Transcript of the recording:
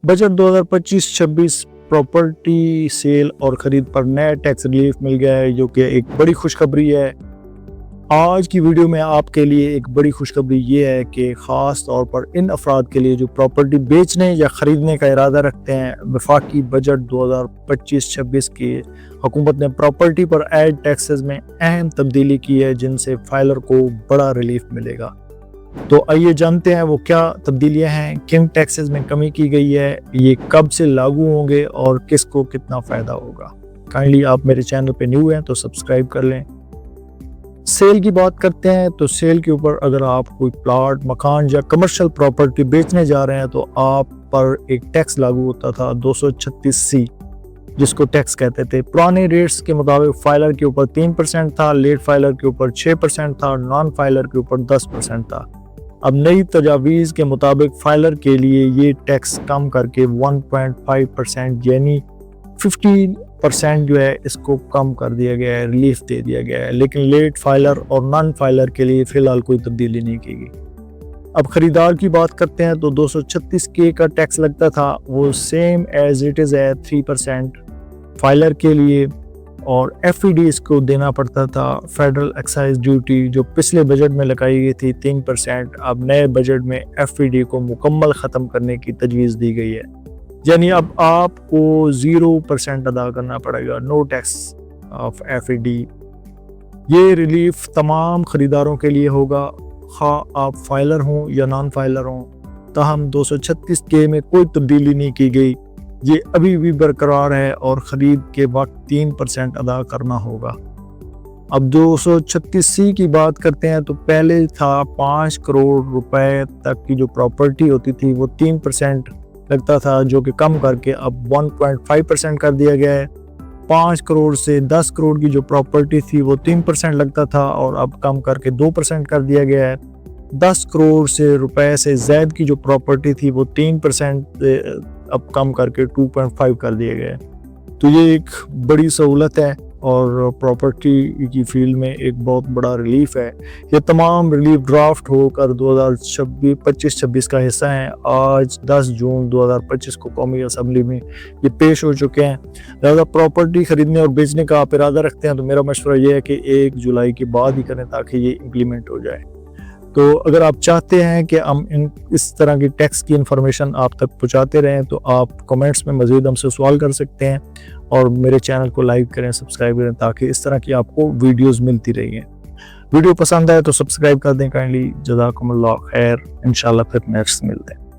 Budget 2025-26 property cell और खरीद पर नया टैक्स रिलीफ मिल गया है, जो कि एक बड़ी खुशखबरी है। आज की वीडियो में आपके लिए एक बड़ी खुशखबरी ये है कि ख़ास तौर पर इन अफराद के लिए जो प्रॉपर्टी बेचने या ख़रीदने का इरादा रखते हैं, वफाकी बजट 2025-26 की हुकूमत ने प्रॉपर्टी पर ऐड टैक्सेस में अहम तब्दीली की है, जिनसे फाइलर को बड़ा रिलीफ मिलेगा। तो आइए जानते हैं वो क्या तब्दीलियां हैं, किन टैक्सेस में कमी की गई है, ये कब से लागू होंगे और किसको कितना फ़ायदा होगा। काइंडली आप मेरे चैनल पे न्यू हैं तो सब्सक्राइब कर लें। सेल की बात करते हैं तो सेल के ऊपर अगर आप कोई प्लॉट, मकान या कमर्शियल प्रॉपर्टी बेचने जा रहे हैं तो आप पर एक टैक्स लागू होता था 236C, जिसको टैक्स कहते थे। पुराने रेट्स के मुताबिक फाइलर के ऊपर 3% था, लेट फाइलर के ऊपर 6% था, नॉन फाइलर के ऊपर 10% था। अब नई तजावीज़ के मुताबिक फाइलर के लिए ये टैक्स कम करके 1.5% यानी 15% जो है इसको कम कर दिया गया है, रिलीफ दे दिया गया है। लेकिन लेट फाइलर और नॉन फाइलर के लिए फ़िलहाल कोई तब्दीली नहीं की गई। अब ख़रीदार की बात करते हैं तो 236K का टैक्स लगता था, वो सेम एज इट इज़ है 3% फाइलर के लिए, और FED इसको देना पड़ता था, फेडरल एक्साइज ड्यूटी, जो पिछले बजट में लगाई गई थी 3%। अब नए बजट में FED को मुकम्मल ख़त्म करने की तजवीज़ दी गई है, यानी अब आपको 0% अदा करना पड़ेगा, नो टैक्स ऑफ FED। ये रिलीफ तमाम ख़रीदारों के लिए होगा, खा आप फाइलर हों या नॉन फाइलर हों। ताहम 236K में कोई तब्दीली नहीं की गई, ये अभी भी बरकरार है और ख़रीद के वक्त 3% अदा करना होगा। अब 236C की बात करते हैं तो पहले था 5 करोड़ रुपए तक की जो प्रॉपर्टी होती थी वो 3% लगता था, जो कि कम करके अब 1.5% कर दिया गया है। 5 करोड़ से 10 करोड़ की जो प्रॉपर्टी थी वो 3% लगता था और अब कम करके 2% कर दिया गया है। 10 करोड़ से रुपए से ज़ायद की जो प्रॉपर्टी थी वो 3% अब कम करके 2.5 कर दिए गए। तो ये एक बड़ी सहूलत है और प्रॉपर्टी की फील्ड में एक बहुत बड़ा रिलीफ है। ये तमाम रिलीफ ड्राफ्ट होकर 2025-26 का हिस्सा हैं। आज 10 जून 2025 को कौमी असम्बली में ये पेश हो चुके हैं। ज़्यादा प्रॉपर्टी ख़रीदने और बेचने का आप इरादा रखते हैं तो मेरा मशवरा ये है कि 1 जुलाई के बाद ही करें, ताकि ये इम्प्लीमेंट हो जाए। तो अगर आप चाहते हैं कि हम इस तरह की टैक्स की इन्फॉर्मेशन आप तक पहुंचाते रहें तो आप कमेंट्स में मज़ीद हमसे सवाल कर सकते हैं और मेरे चैनल को लाइक करें, सब्सक्राइब करें, ताकि इस तरह की आपको वीडियोस मिलती रहें। वीडियो पसंद आए तो सब्सक्राइब कर दें काइंडली। जज़ाकुमुल्लाह खैर, इंशाल्लाह फिर नेक्स्ट मिलते हैं।